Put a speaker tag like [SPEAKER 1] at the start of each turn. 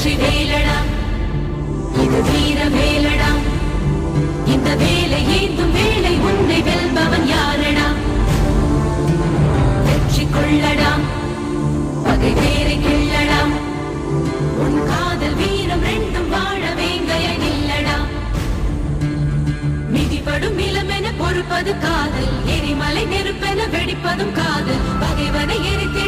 [SPEAKER 1] வெற்றி வேலடா இது வீர வேலடா இந்த வேலை ஏந்தும் வேலை உன்னை வெல்பவன் யாரடா வெற்றி கொள்ளடா பகை வேரை கிள்ளடா உன் காதல் வீரம் ரெண்டும் வாழ வேங்கைய நில்லடா மிதிப்படும் இளமென பொறுப்பது காதல் எரிமலை நெருப்பென வெடிப்பதும் காதல் பகைவனை எரித்து